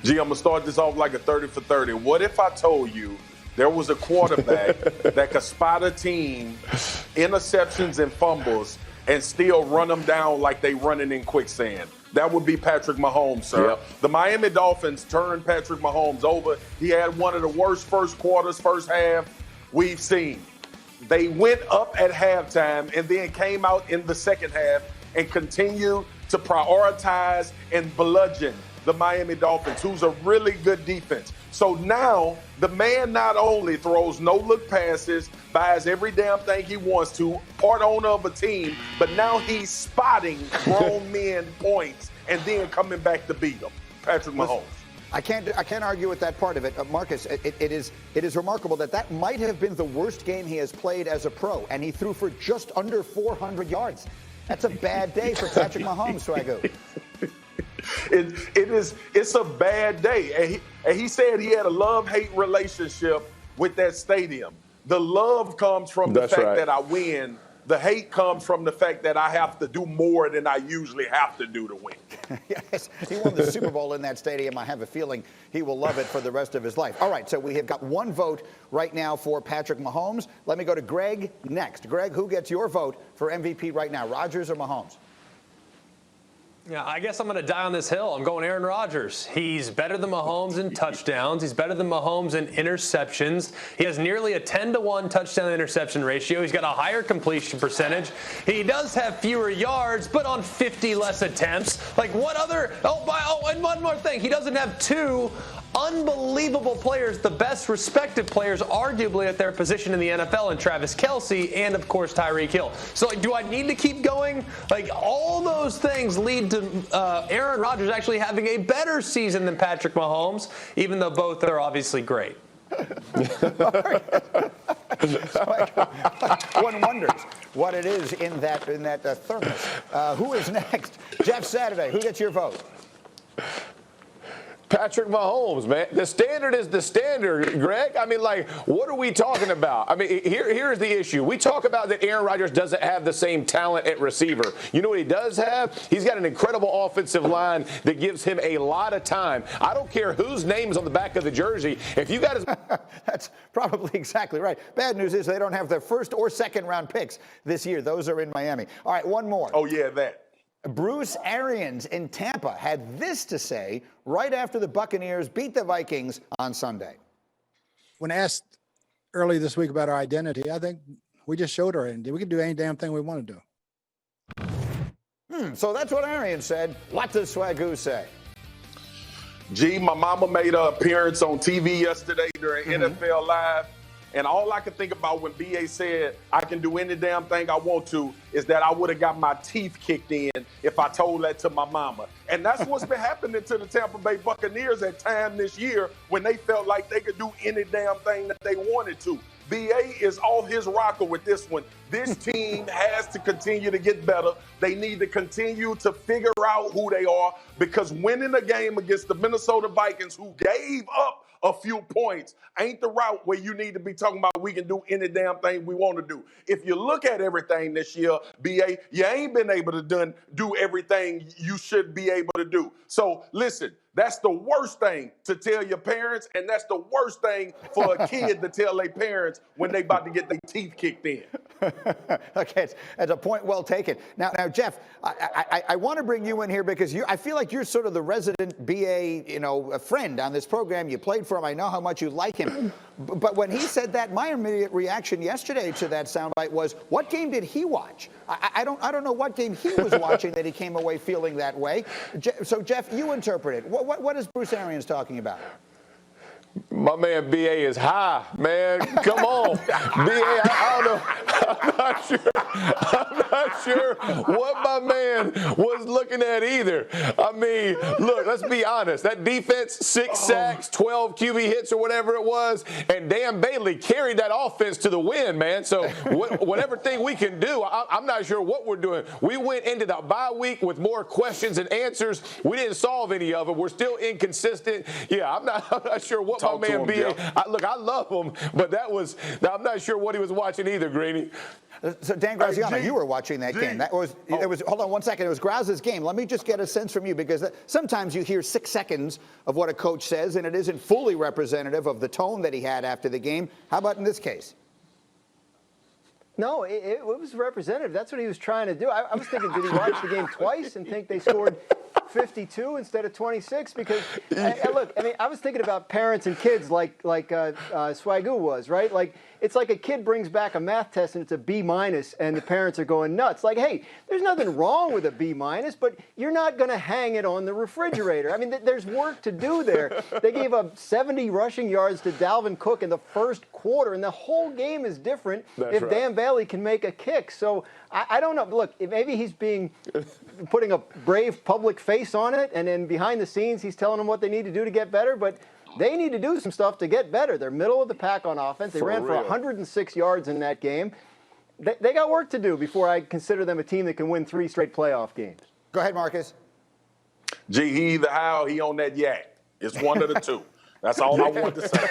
Gee, I'm going to start this off like a 30 for 30. What if I told you there was a quarterback that could spot a team, interceptions and fumbles, and still run them down like they running in quicksand? That would be Patrick Mahomes, sir. Yep. The Miami Dolphins turned Patrick Mahomes over. He had one of the worst first half we've seen. They went up at halftime and then came out in the second half and continued to prioritize and bludgeon the Miami Dolphins, who's a really good defense. So now the man not only throws no-look passes, buys every damn thing he wants to, part owner of a team, but now he's spotting grown men points and then coming back to beat them. Patrick Mahomes. I can't argue with that part of it. Marcus, it is remarkable that might have been the worst game he has played as a pro, and he threw for just under 400 yards. That's a bad day for Patrick Mahomes, Swagoo. It's a bad day. And he said he had a love-hate relationship with that stadium. The love comes from the fact that I win. The hate comes from the fact that I have to do more than I usually have to do to win. Yes, he won the Super Bowl in that stadium. I have a feeling he will love it for the rest of his life. All right, so we have got one vote right now for Patrick Mahomes. Let me go to Greg next. Greg, who gets your vote for MVP right now, Rodgers or Mahomes? Yeah, I guess I'm going to die on this hill. I'm going Aaron Rodgers. He's better than Mahomes in touchdowns. He's better than Mahomes in interceptions. He has nearly a 10-to-1 touchdown-interception ratio. He's got a higher completion percentage. He does have fewer yards, but on 50 less attempts. Like, what other – and one more thing. He doesn't have two unbelievable players, the best respected players arguably at their position in the NFL, and Travis Kelce and, of course, Tyreek Hill. So, do I need to keep going? Like, all those things lead to Aaron Rodgers actually having a better season than Patrick Mahomes, even though both are obviously great. One wonders what it is in that thermos. Who is next? Jeff Saturday, who gets your vote? Patrick Mahomes, man. The standard is the standard, Greg. I mean, like, what are we talking about? I mean, here's the issue. We talk about that Aaron Rodgers doesn't have the same talent at receiver. You know what he does have? He's got an incredible offensive line that gives him a lot of time. I don't care whose name's on the back of the jersey. If you got his... That's probably exactly right. Bad news is they don't have their first or second round picks this year. Those are in Miami. All right, one more. Oh, yeah, that. Bruce Arians in Tampa had this to say right after the Buccaneers beat the Vikings on Sunday. When asked early this week about our identity, I think we just showed our identity. We can do any damn thing we want to do. So that's what Arians said. What does Swagoo say? Gee, my mama made an appearance on TV yesterday during NFL Live. And all I could think about when B.A. said I can do any damn thing I want to is that I would have got my teeth kicked in if I told that to my mama. And that's what's been happening to the Tampa Bay Buccaneers at time this year when they felt like they could do any damn thing that they wanted to. B.A. is off his rocker with this one. This team has to continue to get better. They need to continue to figure out who they are, because winning a game against the Minnesota Vikings, who gave up a few points, ain't the route where you need to be talking about we can do any damn thing we want to do. If you look at everything this year, BA, you ain't been able to do everything you should be able to do. So listen, that's the worst thing to tell your parents, and that's the worst thing for a kid to tell their parents when they about to get their teeth kicked in. Okay, it's a point well taken. Now, Jeff, I want to bring you in here because I feel like you're sort of the resident BA, a friend on this program. You played for him. I know how much you like him. But when he said that, my immediate reaction yesterday to that soundbite was, what game did he watch? I don't know what game he was watching that he came away feeling that way. So, Jeff, you interpret it. What is Bruce Arians talking about? My man B.A. is high, man. Come on. B.A., I don't know. I'm not sure what my man was looking at either. I mean, look, let's be honest. That defense, 6 sacks, 12 QB hits or whatever it was, and Dan Bailey carried that offense to the win, man. So whatever thing we can do, I'm not sure what we're doing. We went into the bye week with more questions and answers. We didn't solve any of them. We're still inconsistent. Yeah, I'm not sure what talk my to man him, B.A. Jeff. Look, I love him, but I'm not sure what he was watching either, Greeny. So Dan Graziano, G, you were watching that G. game. It was. Hold on one second. It was Graz's game. Let me just get a sense from you, because sometimes you hear 6 seconds of what a coach says, and it isn't fully representative of the tone that he had after the game. How about in this case? No, it was representative. That's what he was trying to do. I was thinking, did he watch the game twice and think they scored 52 instead of 26? Because, look, I mean, I was thinking about parents and kids like Swagoo was, right? Like, it's like a kid brings back a math test and it's a B-, and the parents are going nuts. Like, hey, there's nothing wrong with a B-, but you're not going to hang it on the refrigerator. I mean, there's work to do there. They gave up 70 rushing yards to Dalvin Cook in the first quarter, and the whole game is different if Dan Bailey can make a kick. So I don't know. Look, maybe he's putting a brave public face on it, and then behind the scenes he's telling them what they need to do to get better, but they need to do some stuff to get better. They're middle of the pack on offense. They ran for 106 yards in that game. They got work to do before I consider them a team that can win 3 straight playoff games. Go ahead, Marcus. Gee, he either high or he on that yak. It's one of the two. That's all I wanted to say.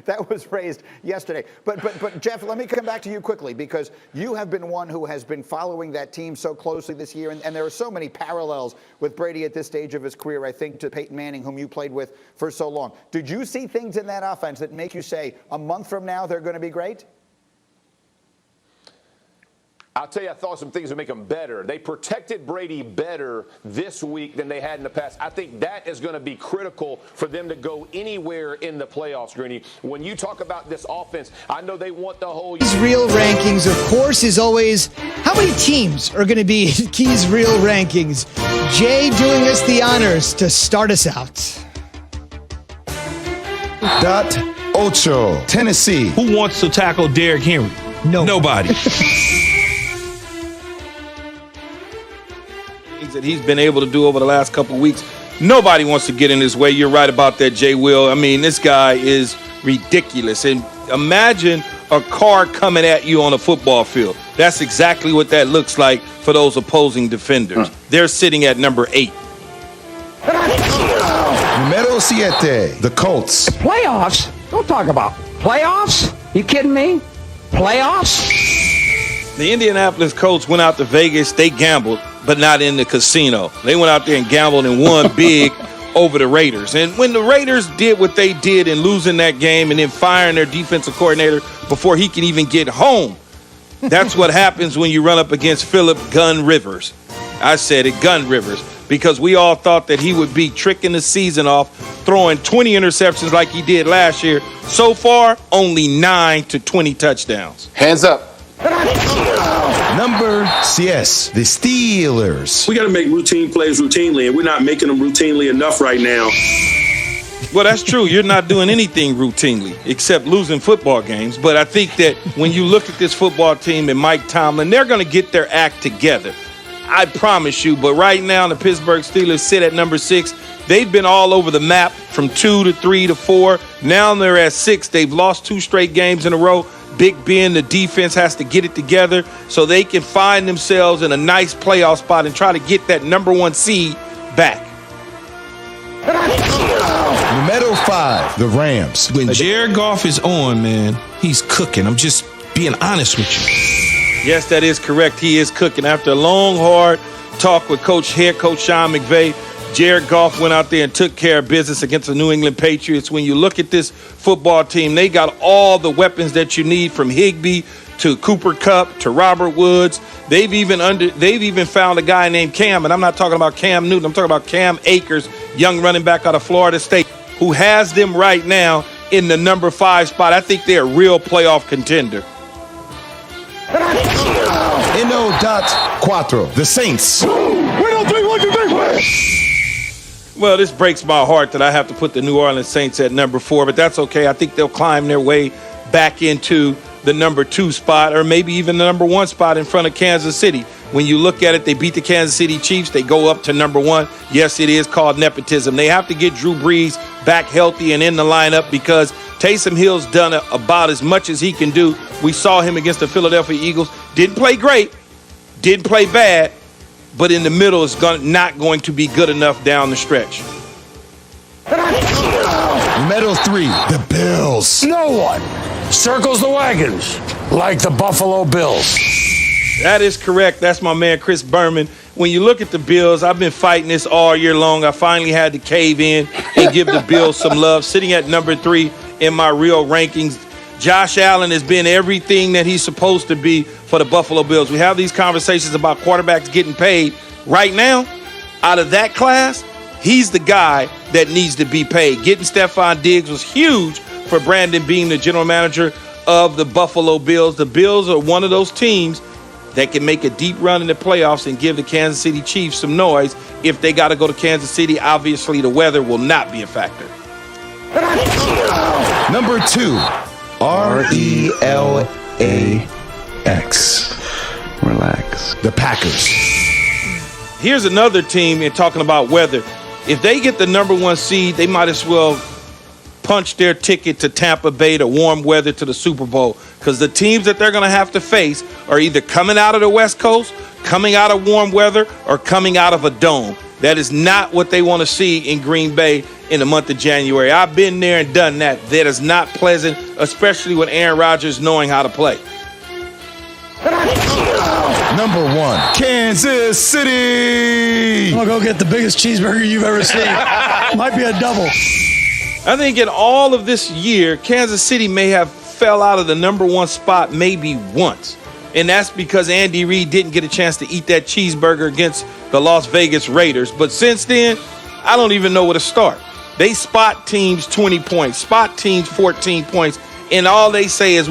that was raised yesterday. But Jeff, let me come back to you quickly, because you have been one who has been following that team so closely this year, and there are so many parallels with Brady at this stage of his career, I think, to Peyton Manning, whom you played with for so long. Did you see things in that offense that make you say, a month from now, they're going to be great? I'll tell you, I thought some things would make them better. They protected Brady better this week than they had in the past. I think that is going to be critical for them to go anywhere in the playoffs, Greeny. When you talk about this offense, I know they want the whole... Keys Real Rankings, of course, is always how many teams are going to be in Keys Real Rankings. Jay doing us the honors to start us out. Ocho, Tennessee. Who wants to tackle Derrick Henry? Nobody. That he's been able to do over the last couple of weeks. Nobody wants to get in his way. You're right about that, Jay Will. I mean, this guy is ridiculous. And imagine a car coming at you on a football field. That's exactly what that looks like for those opposing defenders. They're sitting at number 8. Numero 7, the Colts. Playoffs? Don't talk about playoffs. You kidding me? Playoffs? The Indianapolis Colts went out to Vegas. They gambled, but not in the casino. They went out there and gambled and won big over the Raiders. And when the Raiders did what they did in losing that game and then firing their defensive coordinator before he can even get home, that's what happens when you run up against Phillip Gun Rivers. I said it, Gun Rivers, because we all thought that he would be tricking the season off, throwing 20 interceptions like he did last year. So far, only 9 to 20 touchdowns. Hands up. Number 6, the Steelers. We got to make routine plays routinely, and we're not making them routinely enough right now. Well, that's true. You're not doing anything routinely except losing football games. But I think that when you look at this football team and Mike Tomlin, they're going to get their act together. I promise you. But right now, the Pittsburgh Steelers sit at number 6. They've been all over the map from 2 to 3 to 4. Now they're at 6. They've lost 2 straight games in a row. Big Ben, the defense has to get it together so they can find themselves in a nice playoff spot and try to get that number 1 seed back. Numero 5, the Rams. When Jared Goff is on, man, he's cooking. I'm just being honest with you. Yes, that is correct. He is cooking. After a long, hard talk with head coach Sean McVay, Jared Goff went out there and took care of business against the New England Patriots. When you look at this football team, they got all the weapons that you need, from Higbee to Cooper Kupp to Robert Woods. They've even found a guy named Cam, and I'm not talking about Cam Newton. I'm talking about Cam Akers, young running back out of Florida State, who has them right now in the number 5 spot. I think they're a real playoff contender. Cuatro, the Saints. Well, this breaks my heart that I have to put the New Orleans Saints at number 4, but that's okay. I think they'll climb their way back into the number 2 spot, or maybe even the number 1 spot in front of Kansas City. When you look at it, they beat the Kansas City Chiefs. They go up to number 1. Yes, it is called nepotism. They have to get Drew Brees back healthy and in the lineup, because Taysom Hill's done about as much as he can do. We saw him against the Philadelphia Eagles. Didn't play great, didn't play bad, but in the middle is not going to be good enough down the stretch. Numero 3, the Bills. No one circles the wagons like the Buffalo Bills. That is correct. That's my man, Chris Berman. When you look at the Bills, I've been fighting this all year long. I finally had to cave in and give the Bills some love. Sitting at number 3 in my real rankings, Josh Allen has been everything that he's supposed to be for the Buffalo Bills. We have these conversations about quarterbacks getting paid. Right now, out of that class, he's the guy that needs to be paid. Getting Stephon Diggs was huge for Brandon being the general manager of the Buffalo Bills. The Bills are one of those teams that can make a deep run in the playoffs and give the Kansas City Chiefs some noise. If they got to go to Kansas City, obviously the weather will not be a factor. Number 2, RELAX. Relax. The Packers. Here's another team, and talking about weather. If they get the number 1 seed, they might as well punch their ticket to Tampa Bay to warm weather to the Super Bowl, because the teams that they're going to have to face are either coming out of the West Coast, coming out of warm weather, or coming out of a dome. That is not what they want to see in Green Bay in the month of January. I've been there and done that. That is not pleasant, especially with Aaron Rodgers knowing how to play. Number 1, Kansas City. I'm going to go get the biggest cheeseburger you've ever seen. Might be a double. I think in all of this year, Kansas City may have fell out of the number 1 spot maybe once. And that's because Andy Reid didn't get a chance to eat that cheeseburger against the Las Vegas Raiders. But since then, I don't even know where to start. They spot teams 20 points, spot teams 14 points, and all they say is